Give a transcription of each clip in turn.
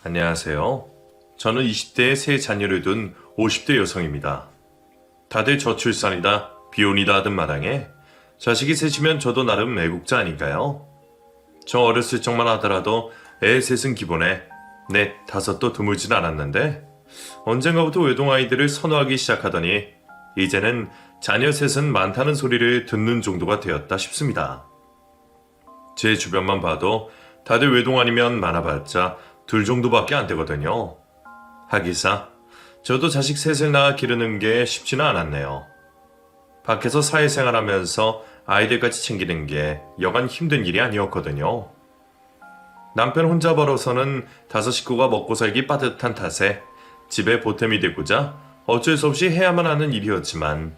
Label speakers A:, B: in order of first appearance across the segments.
A: 안녕하세요. 저는 20대에 세 자녀를 둔 50대 여성입니다. 다들 저출산이다, 비혼이다 하던 마당에 자식이 셋이면 저도 나름 애국자 아닌가요? 저 어렸을 적만 하더라도 애 셋은 기본에 넷, 다섯도 드물진 않았는데 언젠가부터 외동아이들을 선호하기 시작하더니 이제는 자녀 셋은 많다는 소리를 듣는 정도가 되었다 싶습니다. 제 주변만 봐도 다들 외동 아니면 많아봤자 둘 정도밖에 안 되거든요. 하기사 저도 자식 셋을 낳아 기르는 게 쉽지는 않았네요. 밖에서 사회생활하면서 아이들까지 챙기는 게 여간 힘든 일이 아니었거든요. 남편 혼자 벌어서는 다섯 식구가 먹고 살기 빠듯한 탓에 집에 보탬이 되고자 어쩔 수 없이 해야만 하는 일이었지만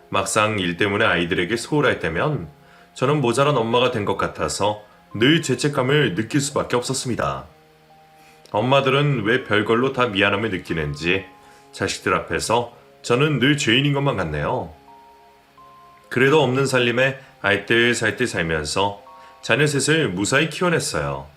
A: 막상 일 때문에 아이들에게 소홀할 때면 저는 모자란 엄마가 된 것 같아서 늘 죄책감을 느낄 수밖에 없었습니다. 엄마들은 왜 별걸로 다 미안함을 느끼는지 자식들 앞에서 저는 늘 죄인인 것만 같네요. 그래도 없는 살림에 알뜰살뜰 살면서 자녀 셋을 무사히 키워냈어요.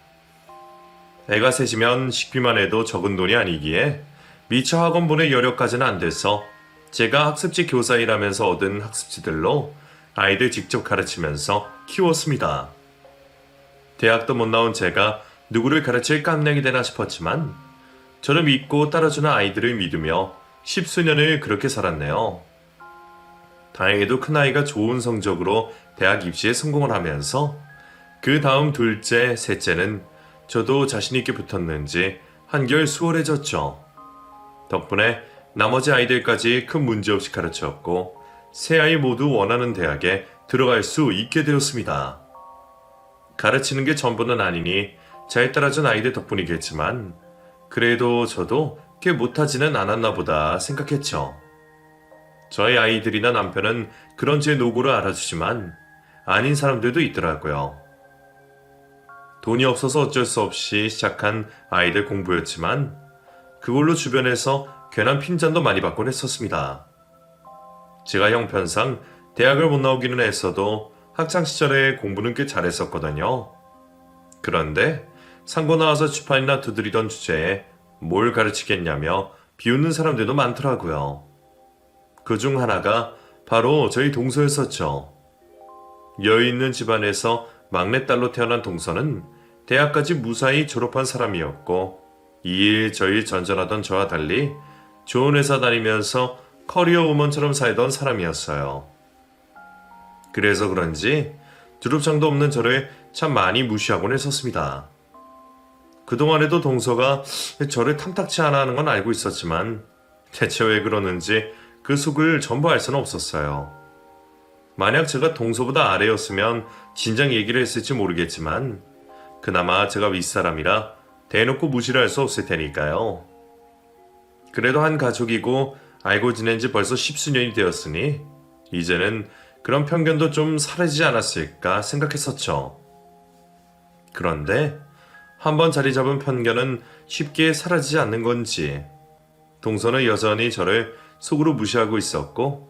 A: 애가 셋이면 식비만 해도 적은 돈이 아니기에 미처 학원 보낼 여력까지는 안 돼서 제가 학습지 교사 일하면서 얻은 학습지들로 아이들 직접 가르치면서 키웠습니다. 대학도 못 나온 제가 누구를 가르칠 깜냥이 되나 싶었지만 저를 믿고 따라주는 아이들을 믿으며 십수년을 그렇게 살았네요. 다행히도 큰아이가 좋은 성적으로 대학 입시에 성공을 하면서 그 다음 둘째, 셋째는 저도 자신있게 붙었는지 한결 수월해졌죠. 덕분에 나머지 아이들까지 큰 문제 없이 가르쳤고 세 아이 모두 원하는 대학에 들어갈 수 있게 되었습니다. 가르치는 게 전부는 아니니 잘 따라준 아이들 덕분이겠지만 그래도 저도 꽤 못하지는 않았나 보다 생각했죠. 저희 아이들이나 남편은 그런 제 노고를 알아주지만 아닌 사람들도 있더라고요. 돈이 없어서 어쩔 수 없이 시작한 아이들 공부였지만 그걸로 주변에서 괜한 핀잔도 많이 받곤 했었습니다. 제가 형편상 대학을 못 나오기는 했어도 학창시절에 공부는 꽤 잘했었거든요. 그런데 상고 나와서 주판이나 두드리던 주제에 뭘 가르치겠냐며 비웃는 사람들도 많더라고요. 그중 하나가 바로 저희 동서였었죠. 여유 있는 집안에서 막내딸로 태어난 동서는 대학까지 무사히 졸업한 사람이었고 이 일 저 일 전전하던 저와 달리 좋은 회사 다니면서 커리어 우먼처럼 살던 사람이었어요. 그래서 그런지 두릅장도 없는 저를 참 많이 무시하곤 했었습니다. 그동안에도 동서가 저를 탐탁치 않아 하는 건 알고 있었지만 대체 왜 그러는지 그 속을 전부 알 수는 없었어요. 만약 제가 동서보다 아래였으면 진작 얘기를 했을지 모르겠지만 그나마 제가 윗사람이라 대놓고 무시를 할 수 없을 테니까요. 그래도 한 가족이고 알고 지낸 지 벌써 십수년이 되었으니 이제는 그런 편견도 좀 사라지지 않았을까 생각했었죠. 그런데 한번 자리 잡은 편견은 쉽게 사라지지 않는 건지 동서는 여전히 저를 속으로 무시하고 있었고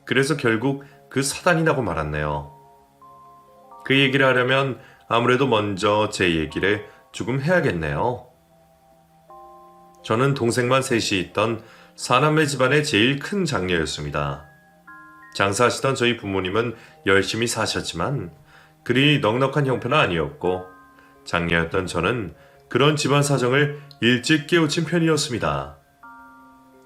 A: 그래서 결국 그 사단이 나고 말았네요. 그 얘기를 하려면 아무래도 먼저 제 얘기를 조금 해야겠네요. 저는 동생만 셋이 있던 사남매 집안의 제일 큰 장녀였습니다. 장사하시던 저희 부모님은 열심히 사셨지만 그리 넉넉한 형편은 아니었고 장녀였던 저는 그런 집안 사정을 일찍 깨우친 편이었습니다.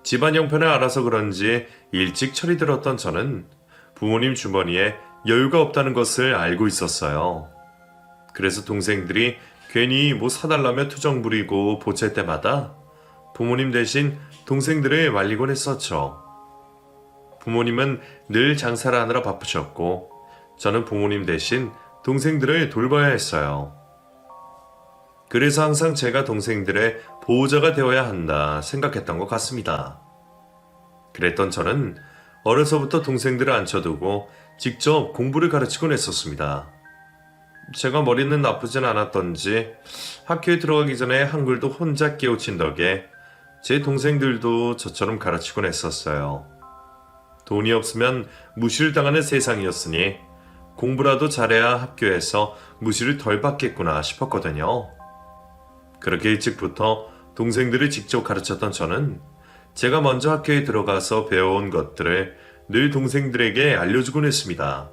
A: 집안 형편을 알아서 그런지 일찍 철이 들었던 저는 부모님 주머니에 여유가 없다는 것을 알고 있었어요. 그래서 동생들이 괜히 뭐 사달라며 투정 부리고 보챌 때마다 부모님 대신 동생들을 말리곤 했었죠. 부모님은 늘 장사를 하느라 바쁘셨고 저는 부모님 대신 동생들을 돌봐야 했어요. 그래서 항상 제가 동생들의 보호자가 되어야 한다 생각했던 것 같습니다. 그랬던 저는 어려서부터 동생들을 앉혀두고 직접 공부를 가르치곤 했었습니다. 제가 머리는 나쁘진 않았던지 학교에 들어가기 전에 한글도 혼자 깨우친 덕에 제 동생들도 저처럼 가르치곤 했었어요. 돈이 없으면 무시를 당하는 세상이었으니 공부라도 잘해야 학교에서 무시를 덜 받겠구나 싶었거든요. 그렇게 일찍부터 동생들을 직접 가르쳤던 저는 제가 먼저 학교에 들어가서 배워온 것들을 늘 동생들에게 알려주곤 했습니다.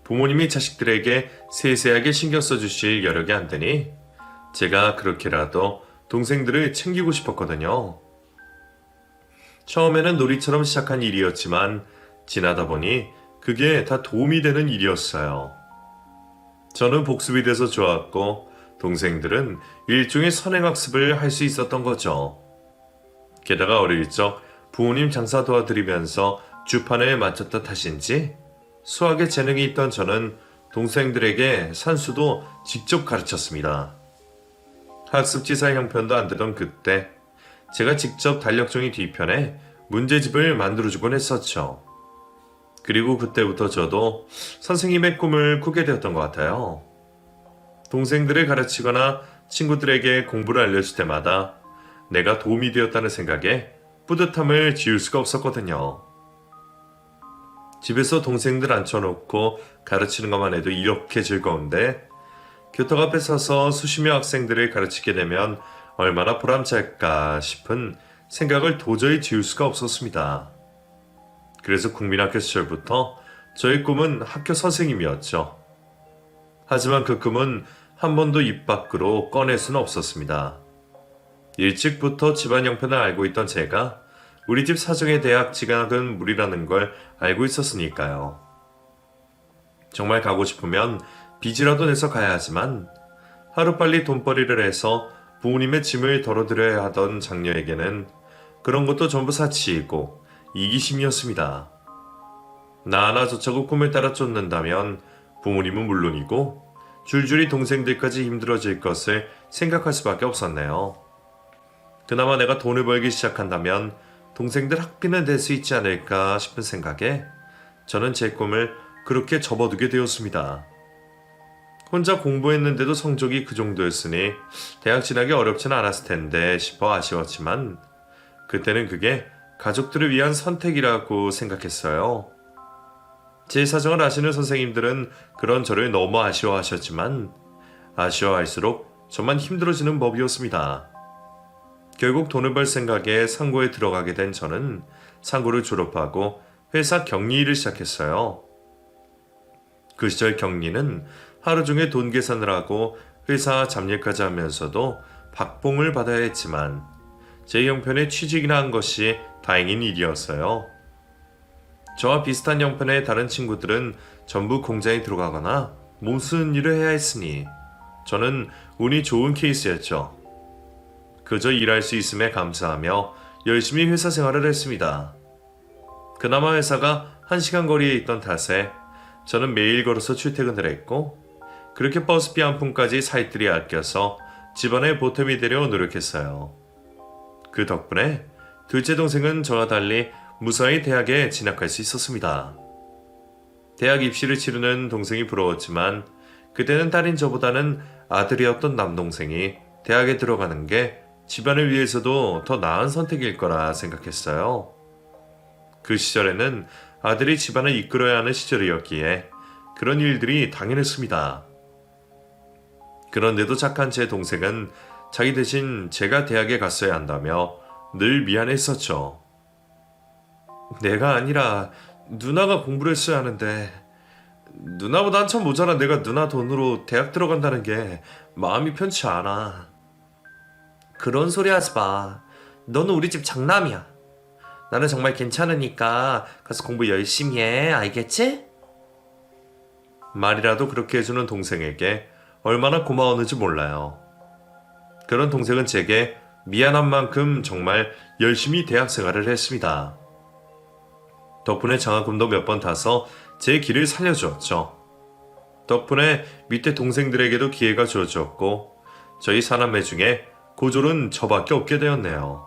A: 부모님이 자식들에게 세세하게 신경 써주실 여력이 안 되니 제가 그렇게라도 동생들을 챙기고 싶었거든요. 처음에는 놀이처럼 시작한 일이었지만 지나다 보니 그게 다 도움이 되는 일이었어요. 저는 복습이 돼서 좋았고 동생들은 일종의 선행학습을 할 수 있었던 거죠. 게다가 어릴 적 부모님 장사 도와드리면서 주판을 맞췄던 탓인지 수학에 재능이 있던 저는 동생들에게 산수도 직접 가르쳤습니다. 학습지사 형편도 안 되던 그때 제가 직접 달력종이 뒤편에 문제집을 만들어주곤 했었죠. 그리고 그때부터 저도 선생님의 꿈을 꾸게 되었던 것 같아요. 동생들을 가르치거나 친구들에게 공부를 알려줄 때마다 내가 도움이 되었다는 생각에 뿌듯함을 지울 수가 없었거든요. 집에서 동생들 앉혀놓고 가르치는 것만 해도 이렇게 즐거운데 교탁 앞에 서서 수십 명 학생들을 가르치게 되면 얼마나 보람찰까 싶은 생각을 도저히 지울 수가 없었습니다. 그래서 국민학교 시절부터 저의 꿈은 학교 선생님이었죠. 하지만 그 꿈은 한 번도 입 밖으로 꺼낼 수는 없었습니다. 일찍부터 집안 형편을 알고 있던 제가 우리 집 사정에 대학 진학은 무리라는 걸 알고 있었으니까요. 정말 가고 싶으면 빚이라도 내서 가야 하지만 하루빨리 돈벌이를 해서 부모님의 짐을 덜어드려야 하던 장녀에게는 그런 것도 전부 사치이고 이기심이었습니다. 나 하나 저차고 꿈을 따라 쫓는다면 부모님은 물론이고 줄줄이 동생들까지 힘들어질 것을 생각할 수밖에 없었네요. 그나마 내가 돈을 벌기 시작한다면 동생들 학비는 낼 수 있지 않을까 싶은 생각에 저는 제 꿈을 그렇게 접어두게 되었습니다. 혼자 공부했는데도 성적이 그 정도였으니 대학 진학이 어렵지는 않았을 텐데 싶어 아쉬웠지만 그때는 그게 가족들을 위한 선택이라고 생각했어요. 제 사정을 아시는 선생님들은 그런 저를 너무 아쉬워하셨지만 아쉬워할수록 저만 힘들어지는 법이었습니다. 결국 돈을 벌 생각에 상고에 들어가게 된 저는 상고를 졸업하고 회사 격리일을 시작했어요. 그 시절 격리는 하루 종일 돈 계산을 하고 회사 잡일까지 하면서도 박봉을 받아야 했지만 제 형편에 취직이나 한 것이 다행인 일이었어요. 저와 비슷한 형편의 다른 친구들은 전부 공장에 들어가거나 몸쓰는 일을 해야 했으니 저는 운이 좋은 케이스였죠. 그저 일할 수 있음에 감사하며 열심히 회사 생활을 했습니다. 그나마 회사가 1시간 거리에 있던 탓에 저는 매일 걸어서 출퇴근을 했고 그렇게 버스비 한 푼까지 살뜰히 아껴서 집안에 보탬이 되려 노력했어요. 그 덕분에 둘째 동생은 저와 달리 무사히 대학에 진학할 수 있었습니다. 대학 입시를 치르는 동생이 부러웠지만 그때는 딸인 저보다는 아들이었던 남동생이 대학에 들어가는 게 집안을 위해서도 더 나은 선택일 거라 생각했어요. 그 시절에는 아들이 집안을 이끌어야 하는 시절이었기에 그런 일들이 당연했습니다. 그런데도 착한 제 동생은 자기 대신 제가 대학에 갔어야 한다며 늘 미안했었죠. 내가 아니라 누나가 공부를 했어야 하는데 누나보다 한참 모자란 내가 누나 돈으로 대학 들어간다는 게 마음이 편치 않아.
B: 그런 소리 하지 마. 너는 우리 집 장남이야. 나는 정말 괜찮으니까 가서 공부 열심히 해. 알겠지?
A: 말이라도 그렇게 해주는 동생에게 얼마나 고마웠는지 몰라요. 그런 동생은 제게 미안한 만큼 정말 열심히 대학 생활을 했습니다. 덕분에 장학금도 몇 번 타서 제 길을 살려주었죠. 덕분에 밑에 동생들에게도 기회가 주어졌고 저희 사남매 중에 고졸은 저밖에 없게 되었네요.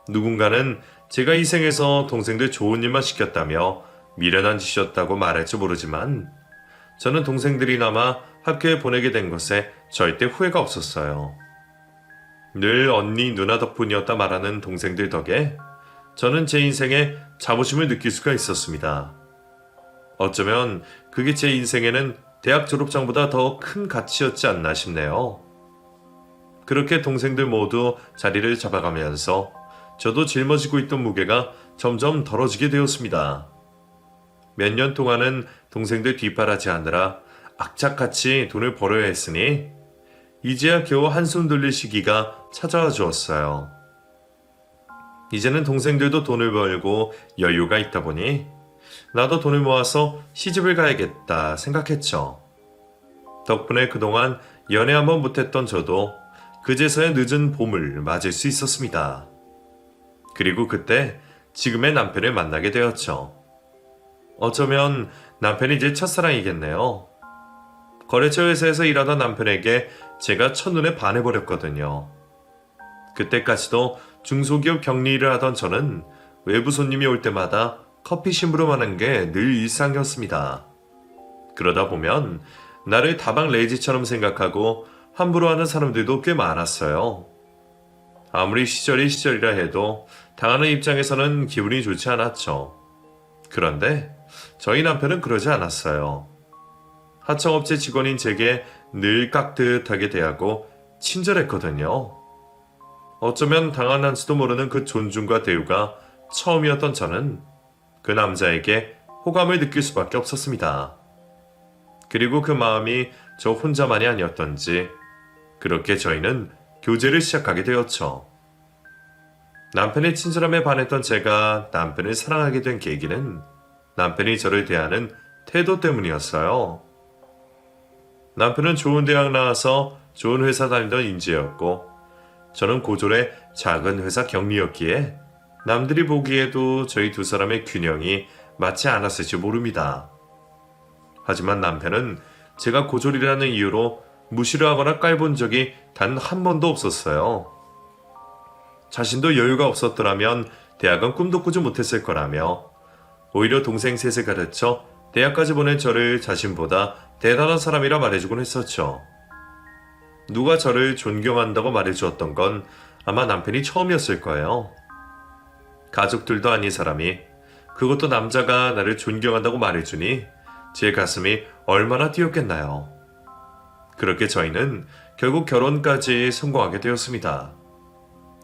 A: 누군가는 제가 이 생에서 동생들 좋은 일만 시켰다며 미련한 짓이었다고 말할지 모르지만 저는 동생들이나마 학교에 보내게 된 것에 절대 후회가 없었어요. 늘 언니 누나 덕분이었다 말하는 동생들 덕에 저는 제 인생에 자부심을 느낄 수가 있었습니다. 어쩌면 그게 제 인생에는 대학 졸업장보다 더 큰 가치였지 않나 싶네요. 그렇게 동생들 모두 자리를 잡아가면서 저도 짊어지고 있던 무게가 점점 덜어지게 되었습니다. 몇 년 동안은 동생들 뒷바라지 하느라 악착같이 돈을 벌어야 했으니 이제야 겨우 한숨 돌릴 시기가 찾아와 주었어요. 이제는 동생들도 돈을 벌고 여유가 있다 보니 나도 돈을 모아서 시집을 가야겠다 생각했죠. 덕분에 그동안 연애 한번 못했던 저도 그제서야 늦은 봄을 맞을 수 있었습니다. 그리고 그때 지금의 남편을 만나게 되었죠. 어쩌면 남편이 제 첫사랑이겠네요. 거래처 회사에서 일하던 남편에게 제가 첫눈에 반해버렸거든요. 그때까지도 중소기업 격리를 하던 저는 외부 손님이 올 때마다 커피 심부름하는 게 늘 일상이었습니다. 그러다 보면 나를 다방 레이지처럼 생각하고 함부로 하는 사람들도 꽤 많았어요. 아무리 시절이 시절이라 해도 당하는 입장에서는 기분이 좋지 않았죠. 그런데 저희 남편은 그러지 않았어요. 하청업체 직원인 제게 늘 깍듯하게 대하고 친절했거든요. 어쩌면 당연한지도 모르는 그 존중과 대우가 처음이었던 저는 그 남자에게 호감을 느낄 수밖에 없었습니다. 그리고 그 마음이 저 혼자만이 아니었던지 그렇게 저희는 교제를 시작하게 되었죠. 남편의 친절함에 반했던 제가 남편을 사랑하게 된 계기는 남편이 저를 대하는 태도 때문이었어요. 남편은 좋은 대학 나와서 좋은 회사 다니던 인재였고 저는 고졸의 작은 회사 격리였기에 남들이 보기에도 저희 두 사람의 균형이 맞지 않았을지 모릅니다. 하지만 남편은 제가 고졸이라는 이유로 무시를 하거나 깔본 적이 단 한 번도 없었어요. 자신도 여유가 없었더라면 대학은 꿈도 꾸지 못했을 거라며 오히려 동생 셋을 가르쳐 대학까지 보낸 저를 자신보다 대단한 사람이라 말해주곤 했었죠. 누가 저를 존경한다고 말해주었던 건 아마 남편이 처음이었을 거예요. 가족들도 아닌 사람이, 그것도 남자가 나를 존경한다고 말해주니 제 가슴이 얼마나 뛰었겠나요. 그렇게 저희는 결국 결혼까지 성공하게 되었습니다.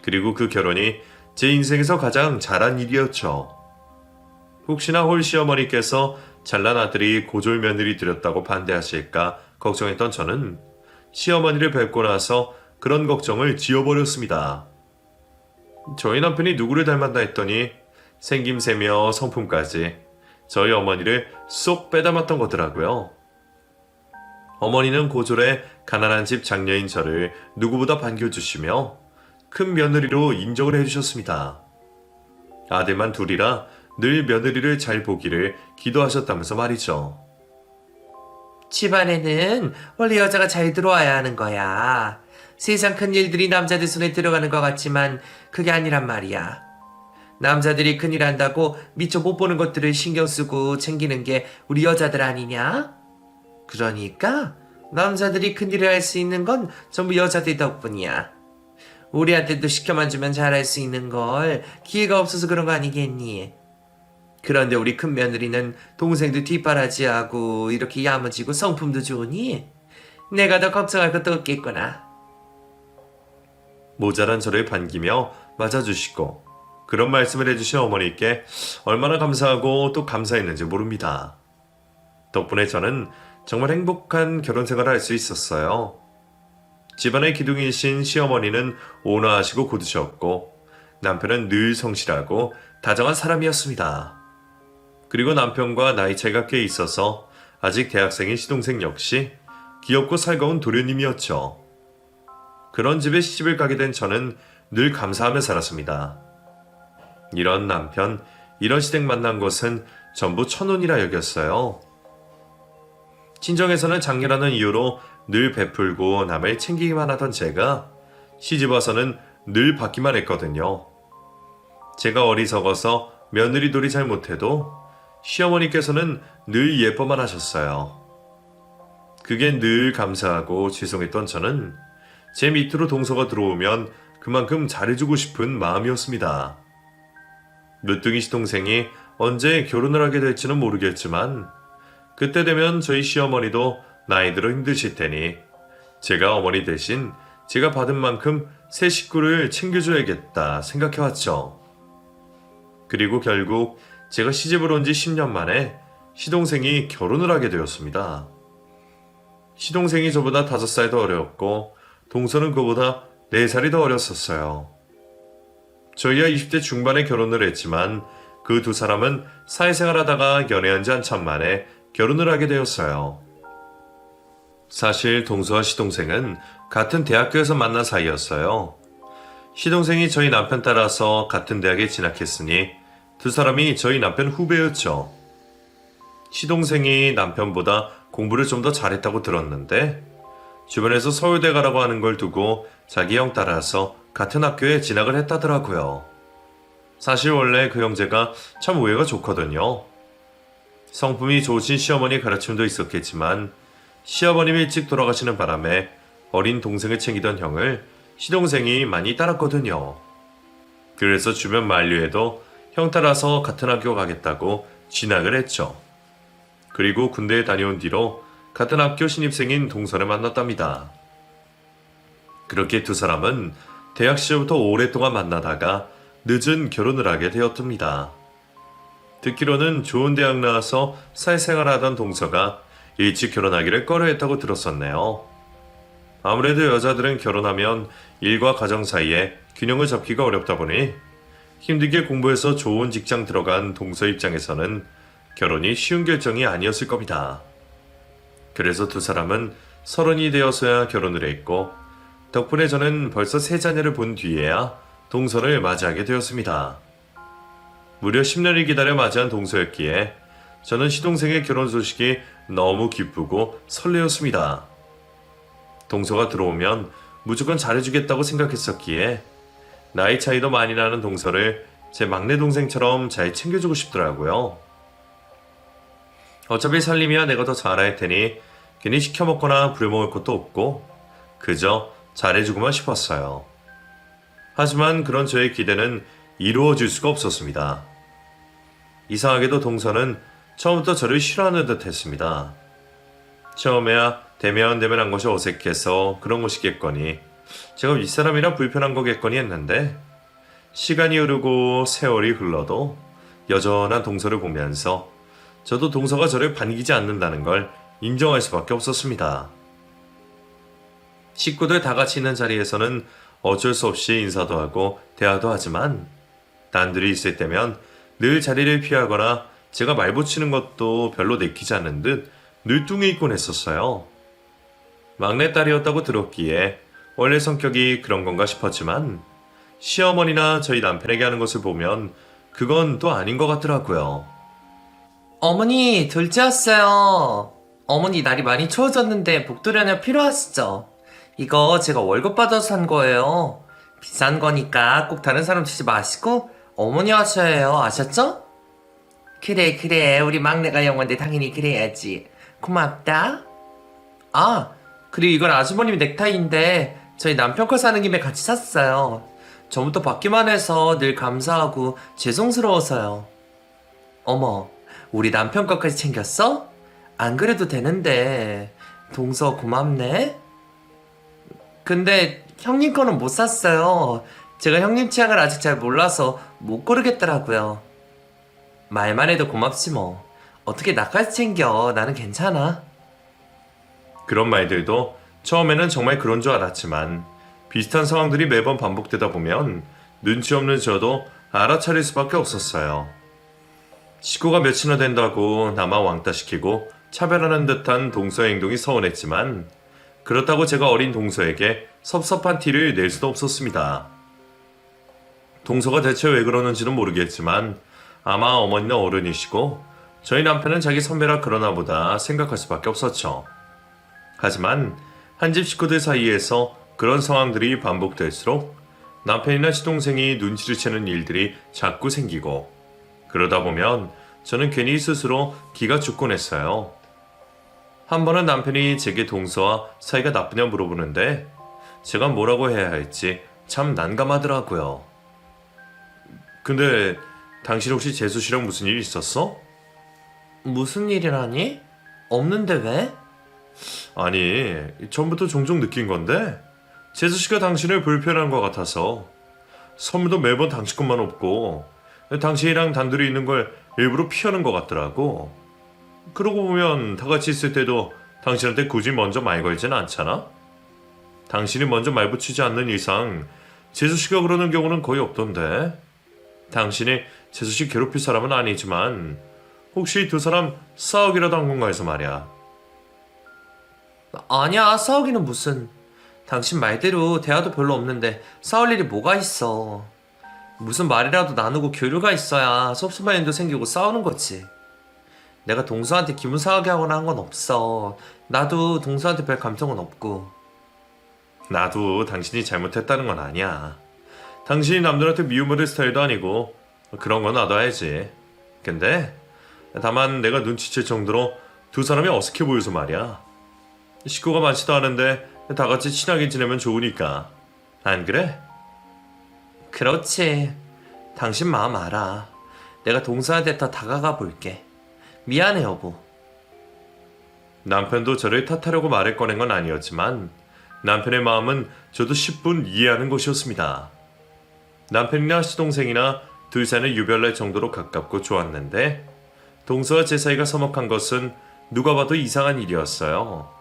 A: 그리고 그 결혼이 제 인생에서 가장 잘한 일이었죠. 혹시나 홀 시어머니께서 잘난 아들이 고졸 며느리 들였다고 반대하실까 걱정했던 저는 시어머니를 뵙고 나서 그런 걱정을 지워버렸습니다. 저희 남편이 누구를 닮았나 했더니 생김새며 성품까지 저희 어머니를 쏙 빼닮았던 거더라고요. 어머니는 고졸의 가난한 집 장녀인 저를 누구보다 반겨주시며 큰 며느리로 인정을 해주셨습니다. 아들만 둘이라 늘 며느리를 잘 보기를 기도하셨다면서 말이죠.
B: 집안에는 원래 여자가 잘 들어와야 하는 거야. 세상 큰일들이 남자들 손에 들어가는 것 같지만 그게 아니란 말이야. 남자들이 큰일 한다고 미처 못 보는 것들을 신경 쓰고 챙기는 게 우리 여자들 아니냐? 그러니까 남자들이 큰일을 할 수 있는 건 전부 여자들 덕분이야. 우리한테도 시켜만 주면 잘할 수 있는 걸 기회가 없어서 그런 거 아니겠니? 그런데 우리 큰 며느리는 동생들 뒷바라지하고 이렇게 야무지고 성품도 좋으니 내가 더 걱정할 것도 없겠구나.
A: 모자란 저를 반기며 맞아주시고 그런 말씀을 해주신 어머니께 얼마나 감사하고 또 감사했는지 모릅니다. 덕분에 저는 정말 행복한 결혼 생활을 할 수 있었어요. 집안의 기둥이신 시어머니는 온화하시고 고드셨고 남편은 늘 성실하고 다정한 사람이었습니다. 그리고 남편과 나이 차이가 꽤 있어서 아직 대학생인 시동생 역시 귀엽고 살가운 도련님이었죠. 그런 집에 시집을 가게 된 저는 늘 감사하며 살았습니다. 이런 남편, 이런 시댁 만난 것은 전부 천운이라 여겼어요. 친정에서는 장녀라는 이유로 늘 베풀고 남을 챙기기만 하던 제가 시집 와서는 늘 받기만 했거든요. 제가 어리석어서 며느리돌이 잘 못해도 시어머니께서는 늘 예뻐만 하셨어요. 그게 늘 감사하고 죄송했던 저는 제 밑으로 동서가 들어오면 그만큼 잘해주고 싶은 마음이었습니다. 늦둥이 시동생이 언제 결혼을 하게 될지는 모르겠지만 그때 되면 저희 시어머니도 나이 들어 힘드실 테니 제가 어머니 대신 제가 받은 만큼 새 식구를 챙겨줘야겠다 생각해왔죠. 그리고 결국 제가 시집을 온 지 10년 만에 시동생이 결혼을 하게 되었습니다. 시동생이 저보다 5살 더 어렸고 동서는 그보다 4살이 더 어렸었어요. 저희야 20대 중반에 결혼을 했지만 그 두 사람은 사회생활하다가 연애한 지 한참 만에 결혼을 하게 되었어요. 사실 동서와 시동생은 같은 대학교에서 만난 사이였어요. 시동생이 저희 남편 따라서 같은 대학에 진학했으니 두 사람이 저희 남편 후배였죠. 시동생이 남편보다 공부를 좀 더 잘했다고 들었는데 주변에서 서울대 가라고 하는 걸 두고 자기 형 따라서 같은 학교에 진학을 했다더라고요. 사실 원래 그 형제가 참 우애가 좋거든요. 성품이 좋으신 시어머니 가르침도 있었겠지만 시어머님이 일찍 돌아가시는 바람에 어린 동생을 챙기던 형을 시동생이 많이 따랐거든요. 그래서 주변 만류에도 형 따라서 같은 학교 가겠다고 진학을 했죠. 그리고 군대에 다녀온 뒤로 같은 학교 신입생인 동서를 만났답니다. 그렇게 두 사람은 대학 시절부터 오랫동안 만나다가 늦은 결혼을 하게 되었답니다. 듣기로는 좋은 대학 나와서 사회생활하던 동서가 일찍 결혼하기를 꺼려했다고 들었었네요. 아무래도 여자들은 결혼하면 일과 가정 사이에 균형을 잡기가 어렵다 보니 힘들게 공부해서 좋은 직장 들어간 동서 입장에서는 결혼이 쉬운 결정이 아니었을 겁니다. 그래서 두 사람은 30이 되어서야 결혼을 했고 덕분에 저는 벌써 3자녀를 본 뒤에야 동서를 맞이하게 되었습니다. 무려 10년을 기다려 맞이한 동서였기에 저는 시동생의 결혼 소식이 너무 기쁘고 설레었습니다. 동서가 들어오면 무조건 잘해주겠다고 생각했었기에 나이 차이도 많이 나는 동서를 제 막내 동생처럼 잘 챙겨주고 싶더라고요. 어차피 살림이야 내가 더 잘할 테니 괜히 시켜먹거나 부려먹을 것도 없고 그저 잘해주고만 싶었어요. 하지만 그런 저의 기대는 이루어질 수가 없었습니다. 이상하게도 동서는 처음부터 저를 싫어하는 듯 했습니다. 처음에야 대면한 것이 어색해서 그런 것이겠거니 제가 윗사람이라 불편한 거겠거니 했는데 시간이 흐르고 세월이 흘러도 여전한 동서를 보면서 저도 동서가 저를 반기지 않는다는 걸 인정할 수밖에 없었습니다. 식구들 다 같이 있는 자리에서는 어쩔 수 없이 인사도 하고 대화도 하지만 단둘이 있을 때면 늘 자리를 피하거나 제가 말 붙이는 것도 별로 내키지 않는 듯 늘뚱이 있곤 했었어요. 막내딸이었다고 들었기에 원래 성격이 그런 건가 싶었지만 시어머니나 저희 남편에게 하는 것을 보면 그건 또 아닌 것 같더라고요.
B: 어머니, 둘째였어요. 어머니, 날이 많이 추워졌는데 목도리하나 필요하시죠? 이거 제가 월급 받아서 산 거예요. 비싼 거니까 꼭 다른 사람 주지 마시고 어머니 하셔야 해요. 아셨죠? 그래. 우리 막내가 영원데 당연히 그래야지. 고맙다. 아, 그리고 이건 아주버님 넥타이인데 저희 남편 거 사는 김에 같이 샀어요. 전부터 받기만 해서 늘 감사하고 죄송스러워서요. 어머, 우리 남편 것까지 챙겼어? 안 그래도 되는데. 동서 고맙네. 근데 형님 거는 못 샀어요. 제가 형님 취향을 아직 잘 몰라서 못 고르겠더라고요. 말만 해도 고맙지 뭐. 어떻게 나까지 챙겨. 나는 괜찮아.
A: 그런 말들도 처음에는 정말 그런 줄 알았지만 비슷한 상황들이 매번 반복되다 보면 눈치 없는 저도 알아차릴 수밖에 없었어요. 식구가 몇이나 된다고 나만 왕따시키고 차별하는 듯한 동서의 행동이 서운했지만 그렇다고 제가 어린 동서에게 섭섭한 티를 낼 수도 없었습니다. 동서가 대체 왜 그러는지는 모르겠지만 아마 어머니는 어른이시고 저희 남편은 자기 선배라 그러나 보다 생각할 수밖에 없었죠. 하지만 한 집 식구들 사이에서 그런 상황들이 반복될수록 남편이나 시동생이 눈치를 채는 일들이 자꾸 생기고 그러다 보면 저는 괜히 스스로 기가 죽곤 했어요. 한 번은 남편이 제게 동서와 사이가 나쁘냐 물어보는데 제가 뭐라고 해야 할지 참 난감하더라고요. 근데 당신 혹시 재수 씨랑 무슨 일 있었어?
B: 무슨 일이라니? 없는데 왜?
A: 아니, 전부터 종종 느낀 건데 재수씨가 당신을 불편한 것 같아서 선물도 매번 당신 것만 없고 당신이랑 단둘이 있는 걸 일부러 피하는 것 같더라고. 그러고 보면 다 같이 있을 때도 당신한테 굳이 먼저 말 걸진 않잖아? 당신이 먼저 말 붙이지 않는 이상 재수씨가 그러는 경우는 거의 없던데. 당신이 재수씨 괴롭힐 사람은 아니지만 혹시 두 사람 싸우기라도 한 건가 해서 말이야.
B: 아니야, 싸우기는 무슨. 당신 말대로 대화도 별로 없는데 싸울 일이 뭐가 있어. 무슨 말이라도 나누고 교류가 있어야 섭섭한 일도 생기고 싸우는 거지. 내가 동서한테 기분 상하게 하거나 한 건 없어. 나도 동서한테 별 감정은 없고.
A: 나도 당신이 잘못했다는 건 아니야. 당신이 남들한테 미움받을 스타일도 아니고 그런 건 나도 알지. 근데 다만 내가 눈치챌 정도로 두 사람이 어색해 보여서 말이야. 식구가 많지도 않은데 다 같이 친하게 지내면 좋으니까. 안 그래?
B: 그렇지. 당신 마음 알아. 내가 동서한테 더 다가가 볼게. 미안해, 여보.
A: 남편도 저를 탓하려고 말을 꺼낸 건 아니었지만 남편의 마음은 저도 10분 이해하는 것이었습니다. 남편이나 시동생이나 둘 사이는 유별날 정도로 가깝고 좋았는데 동서와 제 사이가 서먹한 것은 누가 봐도 이상한 일이었어요.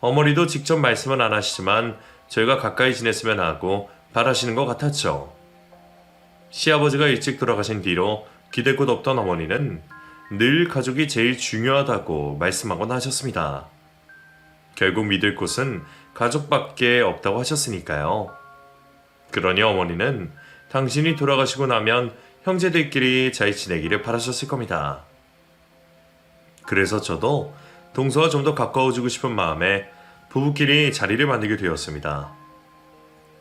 A: 어머니도 직접 말씀은 안 하시지만 저희가 가까이 지냈으면 하고 바라시는 것 같았죠. 시아버지가 일찍 돌아가신 뒤로 기댈 곳 없던 어머니는 늘 가족이 제일 중요하다고 말씀하곤 하셨습니다. 결국 믿을 곳은 가족밖에 없다고 하셨으니까요. 그러니 어머니는 당신이 돌아가시고 나면 형제들끼리 잘 지내기를 바라셨을 겁니다. 그래서 저도 동서와 좀 더 가까워지고 싶은 마음에 부부끼리 자리를 만들게 되었습니다.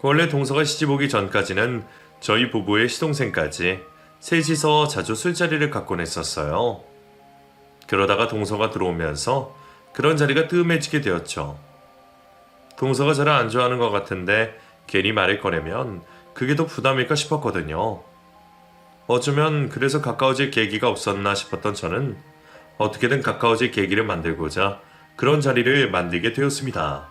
A: 원래 동서가 시집 오기 전까지는 저희 부부의 시동생까지 셋이서 자주 술자리를 갖곤 했었어요. 그러다가 동서가 들어오면서 그런 자리가 뜸해지게 되었죠. 동서가 저를 안 좋아하는 것 같은데 괜히 말을 꺼내면 그게 더 부담일까 싶었거든요. 어쩌면 그래서 가까워질 계기가 없었나 싶었던 저는 어떻게든 가까워질 계기를 만들고자 그런 자리를 만들게 되었습니다.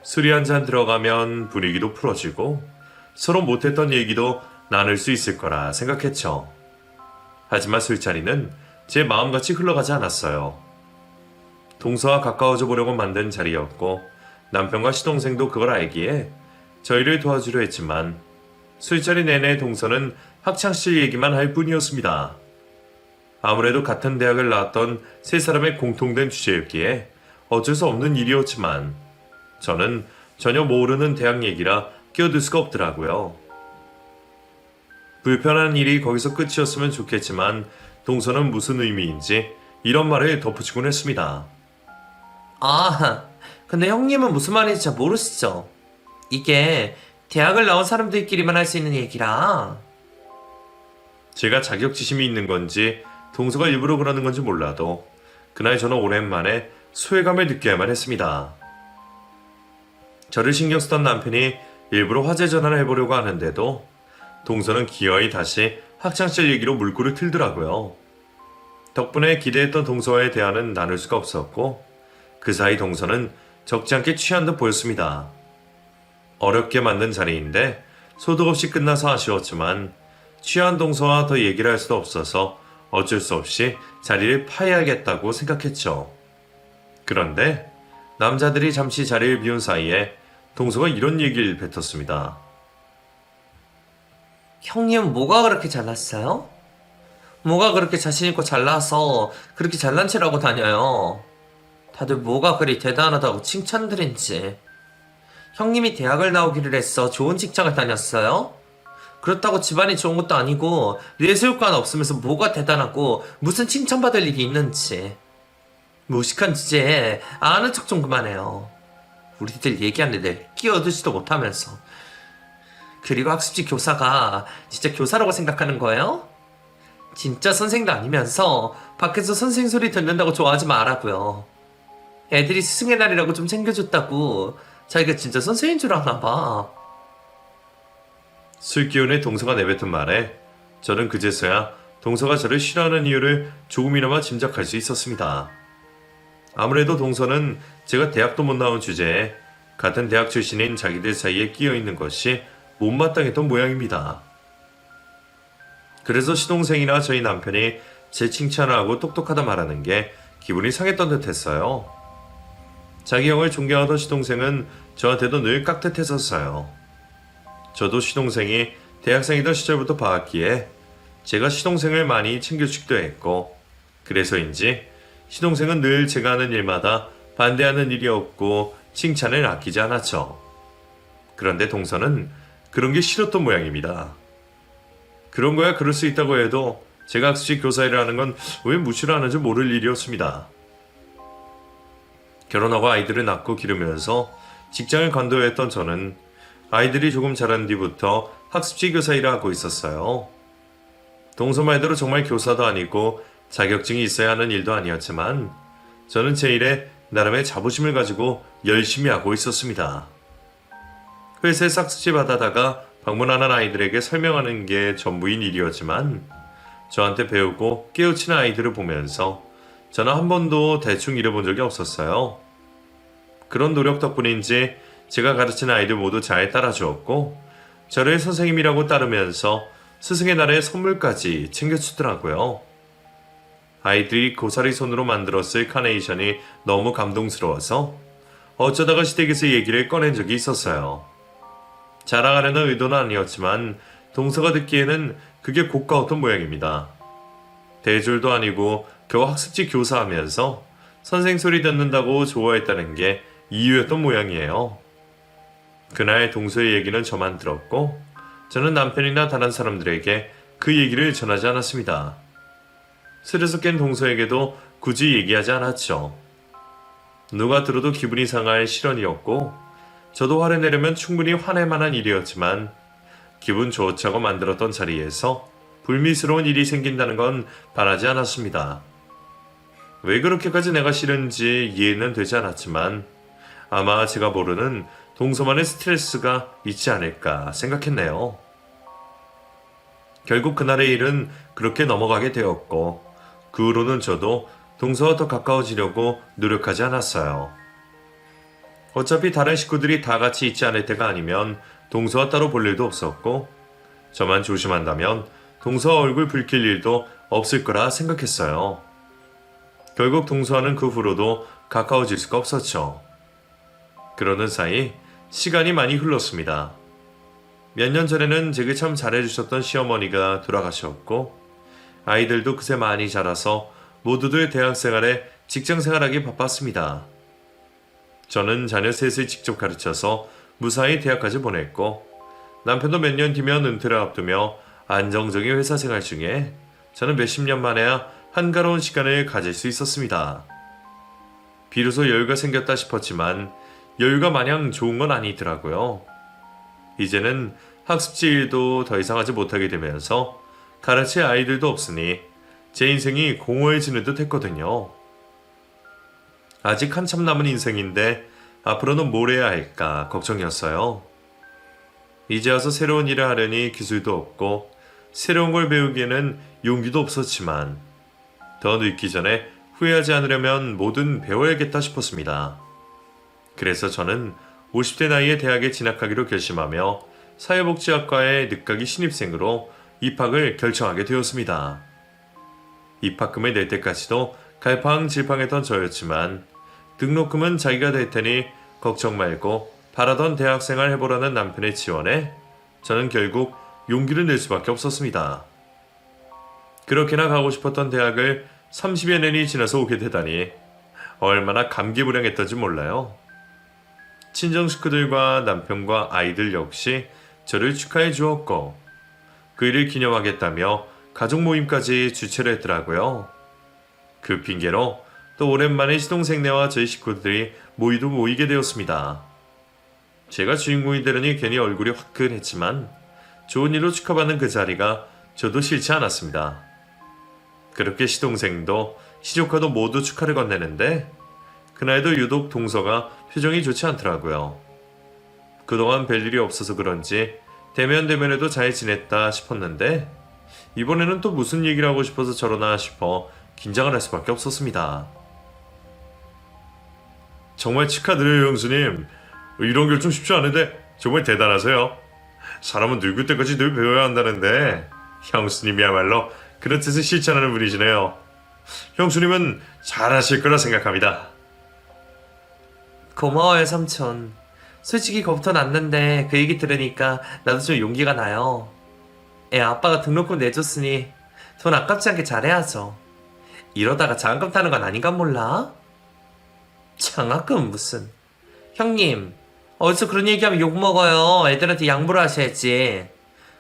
A: 술이 한 잔 들어가면 분위기도 풀어지고 서로 못했던 얘기도 나눌 수 있을 거라 생각했죠. 하지만 술자리는 제 마음같이 흘러가지 않았어요. 동서와 가까워져 보려고 만든 자리였고 남편과 시동생도 그걸 알기에 저희를 도와주려 했지만 술자리 내내 동서는 학창시절 얘기만 할 뿐이었습니다. 아무래도 같은 대학을 나왔던 세 사람의 공통된 주제였기에 어쩔 수 없는 일이었지만 저는 전혀 모르는 대학 얘기라 끼어들 수가 없더라고요. 불편한 일이 거기서 끝이었으면 좋겠지만 동서는 무슨 의미인지 이런 말을 덧붙이곤 했습니다.
B: 아, 근데 형님은 무슨 말인지 잘 모르시죠? 이게 대학을 나온 사람들끼리만 할 수 있는 얘기라.
A: 제가 자격지심이 있는 건지 동서가 일부러 그러는 건지 몰라도 그날 저는 오랜만에 소외감을 느껴야만 했습니다. 저를 신경 쓰던 남편이 일부러 화제 전환을 해보려고 하는데도 동서는 기어이 다시 학창시절 얘기로 물꼬를 틀더라고요. 덕분에 기대했던 동서와의 대화는 나눌 수가 없었고 그 사이 동서는 적지 않게 취한 듯 보였습니다. 어렵게 만든 자리인데 소득 없이 끝나서 아쉬웠지만 취한 동서와 더 얘기를 할 수도 없어서 어쩔 수 없이 자리를 파야겠다고 생각했죠. 그런데 남자들이 잠시 자리를 비운 사이에 동서가 이런 얘기를 뱉었습니다.
B: 형님은 뭐가 그렇게 잘났어요? 뭐가 그렇게 자신있고 잘나서 그렇게 잘난 체라고 다녀요? 다들 뭐가 그리 대단하다고 칭찬드린지. 형님이 대학을 나오기를 했어 좋은 직장을 다녔어요? 그렇다고 집안이 좋은 것도 아니고 내세울거 없으면서 뭐가 대단하고 무슨 칭찬받을 일이 있는지. 무식한 주제에 아는 척 좀 그만해요. 우리들 얘기하는데 끼어들지도 못하면서. 그리고 학습지 교사가 진짜 교사라고 생각하는 거예요? 진짜 선생도 아니면서 밖에서 선생 소리 듣는다고 좋아하지 말라고요. 애들이 스승의 날이라고 좀 챙겨줬다고 자기가 진짜 선생인 줄 아나 봐.
A: 술기운에 동서가 내뱉은 말에 저는 그제서야 동서가 저를 싫어하는 이유를 조금이나마 짐작할 수 있었습니다. 아무래도 동서는 제가 대학도 못 나온 주제에 같은 대학 출신인 자기들 사이에 끼어 있는 것이 못마땅했던 모양입니다. 그래서 시동생이나 저희 남편이 제 칭찬을 하고 똑똑하다 말하는 게 기분이 상했던 듯 했어요. 자기 형을 존경하던 시동생은 저한테도 늘 깍듯했었어요. 저도 시동생이 대학생이던 시절부터 봐왔기에 제가 시동생을 많이 챙겨주기도 했고, 그래서인지 시동생은 늘 제가 하는 일마다 반대하는 일이 없고 칭찬을 아끼지 않았죠. 그런데 동서는 그런 게 싫었던 모양입니다. 그런 거야 그럴 수 있다고 해도 제가 학습지 교사 일을 하는 건 왜 무시를 하는지 모를 일이었습니다. 결혼하고 아이들을 낳고 기르면서 직장을 관둬했던 저는 아이들이 조금 자란 뒤부터 학습지 교사 일을 하고 있었어요. 동서 말대로 정말 교사도 아니고 자격증이 있어야 하는 일도 아니었지만 저는 제 일에 나름의 자부심을 가지고 열심히 하고 있었습니다. 회사에서 학습지 받아다가 방문하는 아이들에게 설명하는 게 전부인 일이었지만 저한테 배우고 깨우치는 아이들을 보면서 저는 한 번도 대충 일해본 적이 없었어요. 그런 노력 덕분인지 제가 가르치는 아이들 모두 잘 따라주었고 저를 선생님이라고 따르면서 스승의 날에 선물까지 챙겨주더라고요. 아이들이 고사리 손으로 만들었을 카네이션이 너무 감동스러워서 어쩌다가 시댁에서 얘기를 꺼낸 적이 있었어요. 자랑하려는 의도는 아니었지만 동서가 듣기에는 그게 고가웠던 모양입니다. 대졸도 아니고 겨우 학습지 교사하면서 선생 소리 듣는다고 좋아했다는 게 이유였던 모양이에요. 그날 동서의 얘기는 저만 들었고 저는 남편이나 다른 사람들에게 그 얘기를 전하지 않았습니다. 스레서 깬 동서에게도 굳이 얘기하지 않았죠. 누가 들어도 기분이 상할 실언이었고 저도 화를 내려면 충분히 화낼 만한 일이었지만 기분 좋자고 만들었던 자리에서 불미스러운 일이 생긴다는 건 바라지 않았습니다. 왜 그렇게까지 내가 싫은지 이해는 되지 않았지만 아마 제가 모르는 동서만의 스트레스가 있지 않을까 생각했네요. 결국 그날의 일은 그렇게 넘어가게 되었고 그 후로는 저도 동서와 더 가까워지려고 노력하지 않았어요. 어차피 다른 식구들이 다 같이 있지 않을 때가 아니면 동서와 따로 볼 일도 없었고 저만 조심한다면 동서 얼굴 붉힐 일도 없을 거라 생각했어요. 결국 동서와는 그 후로도 가까워질 수가 없었죠. 그러는 사이 시간이 많이 흘렀습니다. 몇 년 전에는 제게 참 잘해주셨던 시어머니가 돌아가셨고 아이들도 그새 많이 자라서 모두들 대학생활에 직장생활하기 바빴습니다. 저는 자녀 셋을 직접 가르쳐서 무사히 대학까지 보냈고 남편도 몇 년 뒤면 은퇴를 앞두며 안정적인 회사 생활 중에 저는 몇십 년 만에야 한가로운 시간을 가질 수 있었습니다. 비로소 여유가 생겼다 싶었지만 여유가 마냥 좋은 건 아니더라고요. 이제는 학습지 일도 더 이상 하지 못하게 되면서 가르칠 아이들도 없으니 제 인생이 공허해지는 듯 했거든요. 아직 한참 남은 인생인데 앞으로는 뭘 해야 할까 걱정이었어요. 이제 와서 새로운 일을 하려니 기술도 없고 새로운 걸 배우기에는 용기도 없었지만 더 늙기 전에 후회하지 않으려면 뭐든 배워야겠다 싶었습니다. 그래서 저는 50대 나이에 대학에 진학하기로 결심하며 사회복지학과의 늦가기 신입생으로 입학을 결정하게 되었습니다. 입학금을 낼 때까지도 갈팡질팡했던 저였지만 등록금은 자기가 될 테니 걱정 말고 바라던 대학생활 해보라는 남편의 지원에 저는 결국 용기를 낼 수밖에 없었습니다. 그렇게나 가고 싶었던 대학을 30여 년이 지나서 오게 되다니 얼마나 감기무량했던지 몰라요. 친정 식구들과 남편과 아이들 역시 저를 축하해 주었고 그 일을 기념하겠다며 가족 모임까지 주최를 했더라고요. 그 핑계로 또 오랜만에 시동생네와 저희 식구들이 모이도 모이게 되었습니다. 제가 주인공이 되려니 괜히 얼굴이 화끈했지만 좋은 일로 축하받는 그 자리가 저도 싫지 않았습니다. 그렇게 시동생도 시조카도 모두 축하를 건네는데 그날도 유독 동서가 표정이 좋지 않더라고요. 그동안 별일이 없어서 그런지 대면대면에도 잘 지냈다 싶었는데 이번에는 또 무슨 얘기를 하고 싶어서 저러나 싶어 긴장을 할 수밖에 없었습니다. 정말 축하드려요 형수님. 이런 결정 쉽지 않은데 정말 대단하세요. 사람은 늙을 때까지 늘 배워야 한다는데 형수님이야말로 그런 뜻을 실천하는 분이시네요. 형수님은 잘하실 거라 생각합니다.
B: 고마워요, 삼촌. 솔직히 겁도 났는데 그 얘기 들으니까 나도 좀 용기가 나요. 아빠가 등록금 내줬으니 돈 아깝지 않게 잘해야죠. 이러다가 장학금 타는 건 아닌가 몰라? 장학금 무슨. 형님, 어디서 그런 얘기하면 욕먹어요. 애들한테 양보를 하셔야지.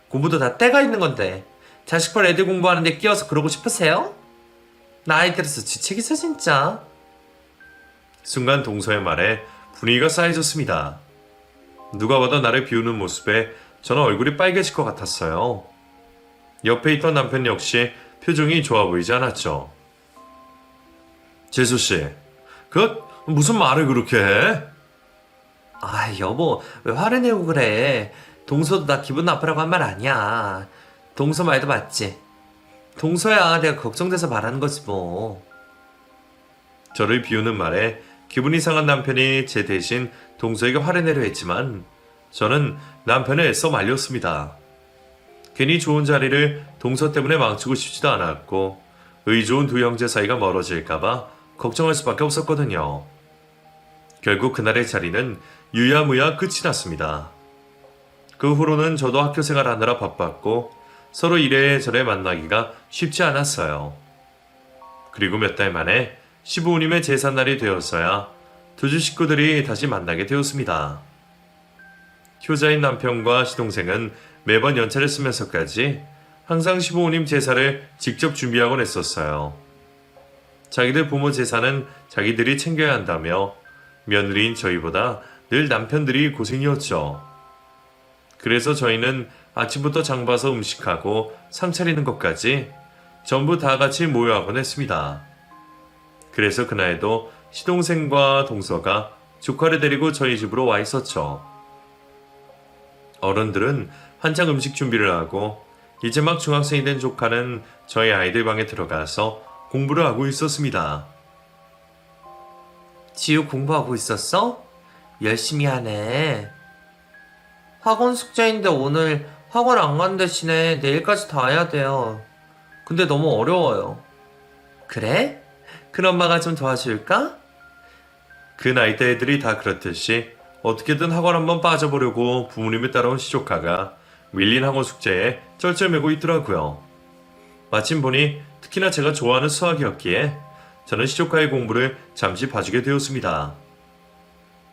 B: 공부도 다 때가 있는 건데 자식벌 애들 공부하는데 끼어서 그러고 싶으세요? 나이 들어서 지책이죠 진짜.
A: 순간 동서의 말에 분위기가 쌓여졌습니다. 누가 봐도 나를 비우는 모습에 저는 얼굴이 빨개질 것 같았어요. 옆에 있던 남편 역시 표정이 좋아 보이지 않았죠. 재수씨, 무슨 말을 그렇게 해?
B: 여보, 왜 화를 내고 그래? 동서도 나 기분 나쁘라고 한 말 아니야. 동서 말도 맞지. 동서야, 내가 걱정돼서 말하는 거지 뭐.
A: 저를 비우는 말에 기분이 상한 남편이 제 대신 동서에게 화를 내려 했지만 저는 남편을 애써 말렸습니다. 괜히 좋은 자리를 동서 때문에 망치고 싶지도 않았고 의좋은 두 형제 사이가 멀어질까봐 걱정할 수밖에 없었거든요. 결국 그날의 자리는 유야무야 끝이 났습니다. 그 후로는 저도 학교 생활하느라 바빴고 서로 이래저래 만나기가 쉽지 않았어요. 그리고 몇 달 만에 시부모님의 제삿날이 되었어야 두 주 식구들이 다시 만나게 되었습니다. 효자인 남편과 시동생은 매번 연차를 쓰면서까지 항상 시부모님 제사를 직접 준비하곤 했었어요. 자기들 부모 제사는 자기들이 챙겨야 한다며 며느리인 저희보다 늘 남편들이 고생이었죠. 그래서 저희는 아침부터 장 봐서 음식하고 상 차리는 것까지 전부 다 같이 모여 하곤 했습니다. 그래서 그날도 시동생과 동서가 조카를 데리고 저희 집으로 와 있었죠. 어른들은 한창 음식 준비를 하고 이제 막 중학생이 된 조카는 저희 아이들 방에 들어가서 공부를 하고 있었습니다.
B: 지우 공부하고 있었어? 열심히 하네. 학원 숙제인데 오늘 학원 안 간 대신에 내일까지 다 해야 돼요. 근데 너무 어려워요. 그래? 큰엄마가 좀 도와줄까?
A: 그 나이대 애들이 다 그렇듯이 어떻게든 학원 한번 빠져보려고 부모님을 따라온 시조카가 밀린 학원 숙제에 쩔쩔매고 있더라고요. 마침 보니 특히나 제가 좋아하는 수학이었기에 저는 시조카의 공부를 잠시 봐주게 되었습니다.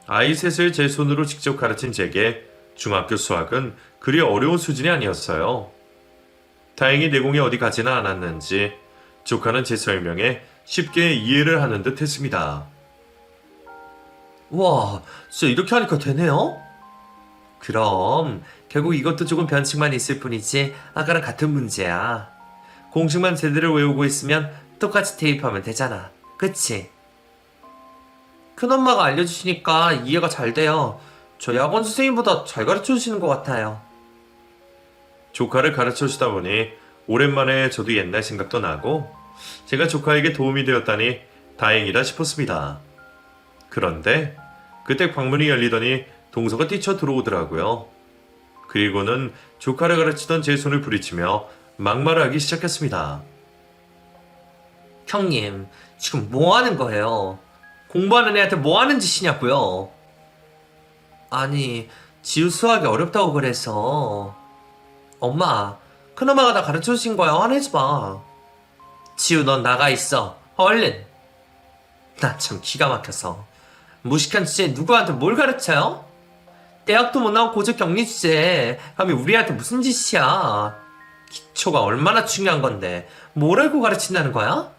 A: 아이 셋을 제 손으로 직접 가르친 제게 중학교 수학은 그리 어려운 수준이 아니었어요. 다행히 내공이 어디 가지는 않았는지 조카는 제 설명에 쉽게 이해를 하는 듯 했습니다.
B: 와, 진짜 이렇게 하니까 되네요? 그럼 결국 이것도 조금 변칙만 있을 뿐이지 아까랑 같은 문제야. 공식만 제대로 외우고 있으면 똑같이 대입하면 되잖아. 그치? 큰엄마가 알려주시니까 이해가 잘 돼요. 저희 학원 선생님보다 잘 가르쳐주시는 것 같아요.
A: 조카를 가르쳐주다 보니 오랜만에 저도 옛날 생각도 나고 제가 조카에게 도움이 되었다니 다행이다 싶었습니다. 그런데 그때 방문이 열리더니 동서가 뛰쳐 들어오더라고요. 그리고는 조카를 가르치던 제 손을 부리치며 막말을 하기 시작했습니다.
B: 형님, 지금 뭐 하는 거예요? 공부하는 애한테 뭐 하는 짓이냐고요? 아니, 지우 수학이 어렵다고 그래서. 엄마, 큰엄마가 나 가르쳐주신 거야. 화내지 마. 지우, 넌 나가 있어. 얼른. 나 참 기가 막혀서. 무식한 주제에 누구한테 뭘 가르쳐요? 대학도 못 나온 고졸 격리 주제에 감히 우리한테 무슨 짓이야. 기초가 얼마나 중요한 건데 뭘 알고 가르친다는 거야?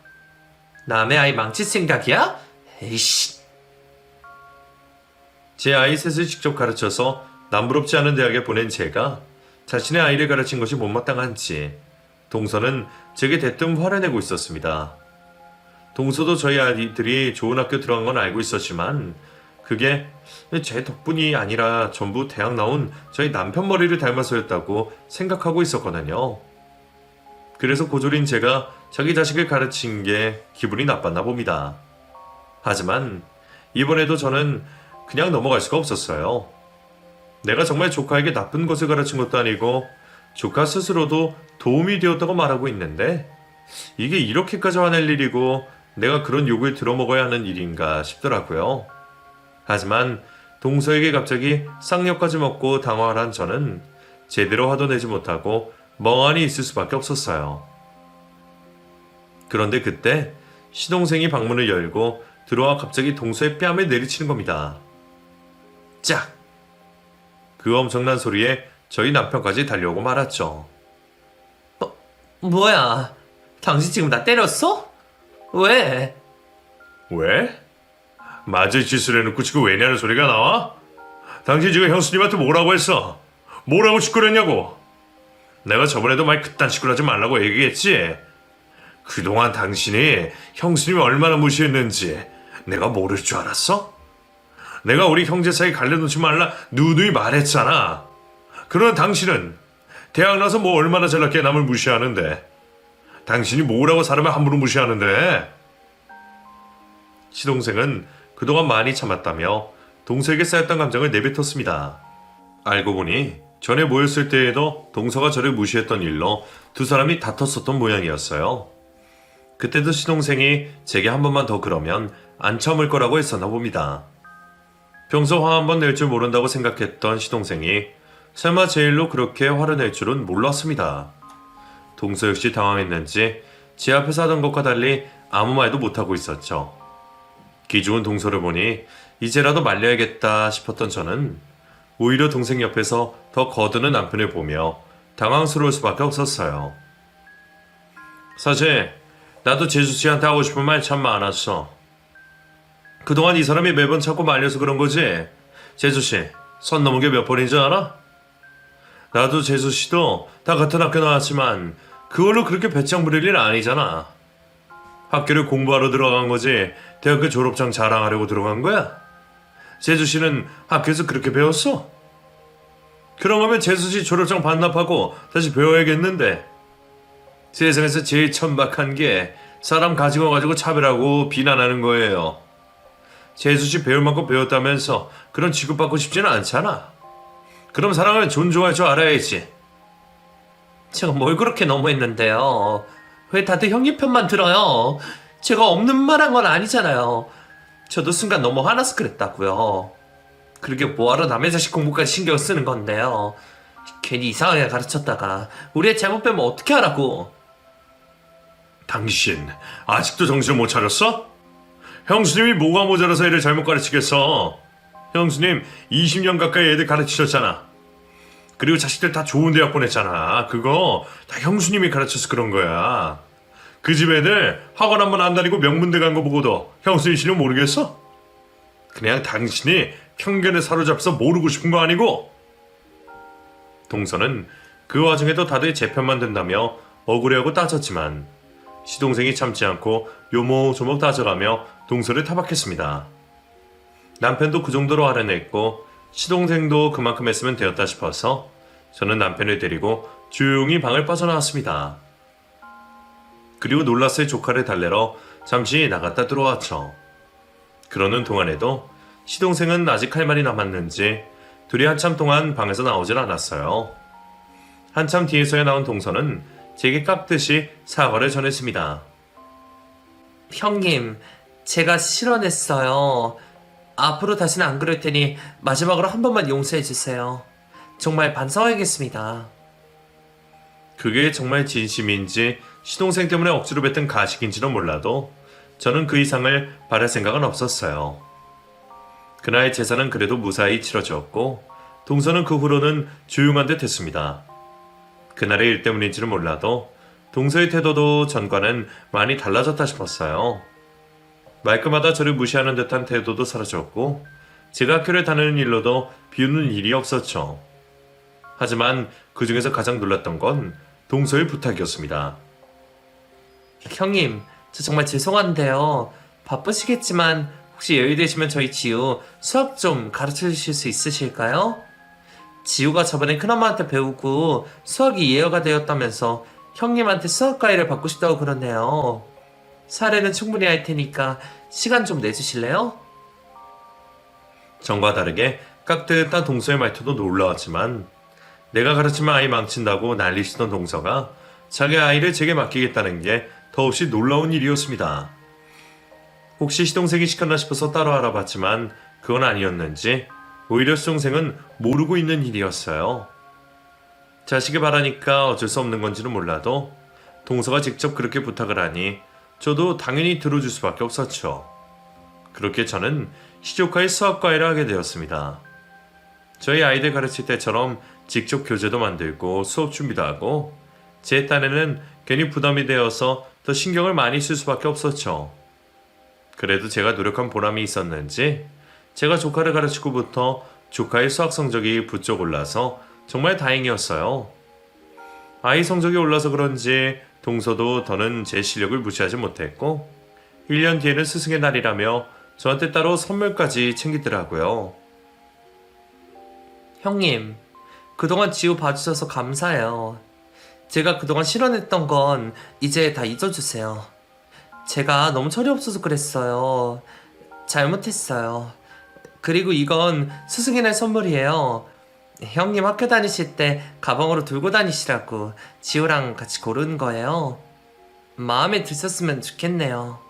B: 남의 아이 망칠 생각이야? 에이씨.
A: 제 아이 셋을 직접 가르쳐서 남부럽지 않은 대학에 보낸 제가 자신의 아이를 가르친 것이 못마땅한지 동서는 제게 대뜸 화를 내고 있었습니다. 동서도 저희 아이들이 좋은 학교 들어간 건 알고 있었지만 그게 제 덕분이 아니라 전부 대학 나온 저희 남편 머리를 닮아서였다고 생각하고 있었거든요. 그래서 고졸인 제가 자기 자식을 가르친 게 기분이 나빴나 봅니다. 하지만 이번에도 저는 그냥 넘어갈 수가 없었어요. 내가 정말 조카에게 나쁜 것을 가르친 것도 아니고 조카 스스로도 도움이 되었다고 말하고 있는데 이게 이렇게까지 화낼 일이고 내가 그런 욕을 들어먹어야 하는 일인가 싶더라고요. 하지만 동서에게 갑자기 쌍욕까지 먹고 당황을 한 저는 제대로 화도 내지 못하고 멍하니 있을 수밖에 없었어요. 그런데 그때 시동생이 방문을 열고 들어와 갑자기 동서의 뺨을 내리치는 겁니다. 짝! 그 엄청난 소리에 저희 남편까지 달려오고 말았죠.
B: 뭐야? 당신 지금 나 때렸어? 왜?
A: 왜? 맞을 짓을 해놓고 지금 왜냐는 소리가 나와? 당신 지금 형수님한테 뭐라고 했어? 뭐라고 짓거렸냐고? 내가 저번에도 말 그딴 식으로 하지 말라고 얘기했지? 그동안 당신이 형수님이 얼마나 무시했는지 내가 모를 줄 알았어? 내가 우리 형제 사이 갈려놓지 말라 누누이 말했잖아. 그러나 당신은 대학 나서 뭐 얼마나 잘났게 남을 무시하는데 당신이 뭐라고 사람을 함부로 무시하는데? 시동생은 그동안 많이 참았다며 동서에게 쌓였던 감정을 내뱉었습니다. 알고 보니 전에 모였을 때에도 동서가 저를 무시했던 일로 두 사람이 다퉜었던 모양이었어요. 그때도 시동생이 제게 한 번만 더 그러면 안 참을 거라고 했었나 봅니다. 평소 화 한 번 낼 줄 모른다고 생각했던 시동생이 설마 제 일로 그렇게 화를 낼 줄은 몰랐습니다. 동서 역시 당황했는지 제 앞에서 하던 것과 달리 아무 말도 못하고 있었죠. 기죽은 동서를 보니 이제라도 말려야겠다 싶었던 저는 오히려 동생 옆에서 더 거드는 남편을 보며 당황스러울 수밖에 없었어요. 사실 나도 재수 씨한테 하고 싶은 말 참 많았어. 그동안 이 사람이 매번 자꾸 말려서 그런 거지. 재수 씨, 선 넘은 게 몇 번인 줄 알아? 나도 재수 씨도 다 같은 학교 나왔지만 그걸로 그렇게 배짱 부릴 일 아니잖아. 학교를 공부하러 들어간 거지 대학교 졸업장 자랑하려고 들어간 거야? 재수 씨는 학교에서 그렇게 배웠어? 그런 거면 재수 씨 졸업장 반납하고 다시 배워야겠는데. 세상에서 제일 천박한 게 사람 가지고 가지고 차별하고 비난하는 거예요. 재수 씨 배울 만큼 배웠다면서 그런 취급받고 싶지는 않잖아. 그럼 사람을 존중할 줄 알아야지.
B: 제가 뭘 그렇게 너무했는데요? 왜 다들 형님 편만 들어요? 제가 없는 말 한 건 아니잖아요. 저도 순간 너무 화나서 그랬다고요. 그러게 뭐하러 남의 자식 공부까지 신경 쓰는 건데요. 괜히 이상하게 가르쳤다가 우리 애 잘못 빼면 어떻게 하라고.
A: 당신 아직도 정신을 못 차렸어? 형수님이 뭐가 모자라서 애를 잘못 가르치겠어. 형수님 20년 가까이 애들 가르치셨잖아. 그리고 자식들 다 좋은 대학 보냈잖아. 그거 다 형수님이 가르쳐서 그런 거야. 그 집 애들 학원 한 번 안 다니고 명문대 간 거 보고도 형수님이시는 모르겠어? 그냥 당신이 편견에 사로잡혀서 모르고 싶은 거 아니고? 동서는 그 와중에도 다들 제 편만 든다며 억울해하고 따졌지만 시동생이 참지 않고 요모조목 따져가며 동서를 타박했습니다. 남편도 그 정도로 화를 냈고 시동생도 그만큼 했으면 되었다 싶어서 저는 남편을 데리고 조용히 방을 빠져나왔습니다. 그리고 놀랐을 조카를 달래러 잠시 나갔다 들어왔죠. 그러는 동안에도 시동생은 아직 할 말이 남았는지 둘이 한참 동안 방에서 나오질 않았어요. 한참 뒤에서야 나온 동서는 제게 깍듯이 사과를 전했습니다.
B: 형님, 제가 실언했어요. 앞으로 다시는 안 그럴 테니 마지막으로 한 번만 용서해 주세요. 정말 반성하겠습니다.
A: 그게 정말 진심인지 시동생 때문에 억지로 뱉은 가식인지는 몰라도 저는 그 이상을 바랄 생각은 없었어요. 그날 제사는 그래도 무사히 치러졌고 동서는 그 후로는 조용한 듯 했습니다. 그날의 일 때문인지는 몰라도 동서의 태도도 전과는 많이 달라졌다 싶었어요. 말끝마다 저를 무시하는 듯한 태도도 사라졌고 제가 학교를 다니는 일로도 비웃는 일이 없었죠. 하지만 그 중에서 가장 놀랐던 건 동서의 부탁이었습니다.
B: 형님, 저 정말 죄송한데요. 바쁘시겠지만 혹시 여유 되시면 저희 지우 수학 좀 가르쳐 주실 수 있으실까요? 지우가 저번에 큰엄마한테 배우고 수학이 예어가 되었다면서 형님한테 수학 과외를 받고 싶다고 그러네요. 사례는 충분히 할 테니까 시간 좀 내주실래요?
A: 전과 다르게 깍듯한 동서의 말투도 놀라웠지만 내가 가르치면 아이 망친다고 난리치던 동서가 자기 아이를 제게 맡기겠다는 게 더없이 놀라운 일이었습니다. 혹시 시동생이 시켰나 싶어서 따로 알아봤지만 그건 아니었는지 오히려 시동생은 모르고 있는 일이었어요. 자식이 바라니까 어쩔 수 없는 건지는 몰라도 동서가 직접 그렇게 부탁을 하니 저도 당연히 들어줄 수밖에 없었죠. 그렇게 저는 시조카의 수학과외를 하게 되었습니다. 저희 아이들 가르칠 때처럼 직접 교재도 만들고 수업 준비도 하고 제 딴에는 괜히 부담이 되어서 더 신경을 많이 쓸 수밖에 없었죠. 그래도 제가 노력한 보람이 있었는지 제가 조카를 가르치고부터 조카의 수학 성적이 부쩍 올라서 정말 다행이었어요. 아이 성적이 올라서 그런지 동서도 더는 제 실력을 무시하지 못했고 1년 뒤에는 스승의 날이라며 저한테 따로 선물까지 챙기더라고요.
B: 형님, 그동안 지우 봐주셔서 감사해요. 제가 그동안 실언했던 건 이제 다 잊어주세요. 제가 너무 철이 없어서 그랬어요. 잘못했어요. 그리고 이건 스승의 날 선물이에요. 형님 학교 다니실 때 가방으로 들고 다니시라고 지우랑 같이 고른 거예요. 마음에 드셨으면 좋겠네요.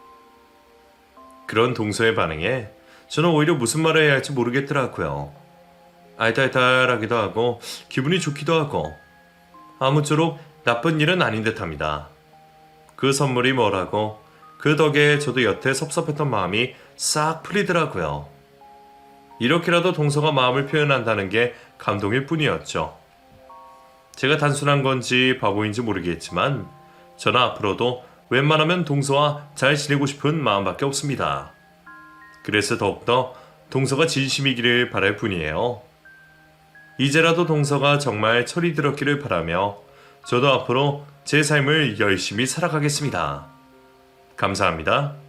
A: 그런 동서의 반응에 저는 오히려 무슨 말을 해야 할지 모르겠더라고요. 알달달하기도 하고 기분이 좋기도 하고 아무쪼록 나쁜 일은 아닌 듯합니다. 그 선물이 뭐라고 그 덕에 저도 여태 섭섭했던 마음이 싹 풀리더라고요. 이렇게라도 동서가 마음을 표현한다는 게 감동일 뿐이었죠. 제가 단순한 건지 바보인지 모르겠지만 저는 앞으로도 웬만하면 동서와 잘 지내고 싶은 마음밖에 없습니다. 그래서 더욱더 동서가 진심이기를 바랄 뿐이에요. 이제라도 동서가 정말 철이 들었기를 바라며 저도 앞으로 제 삶을 열심히 살아가겠습니다. 감사합니다.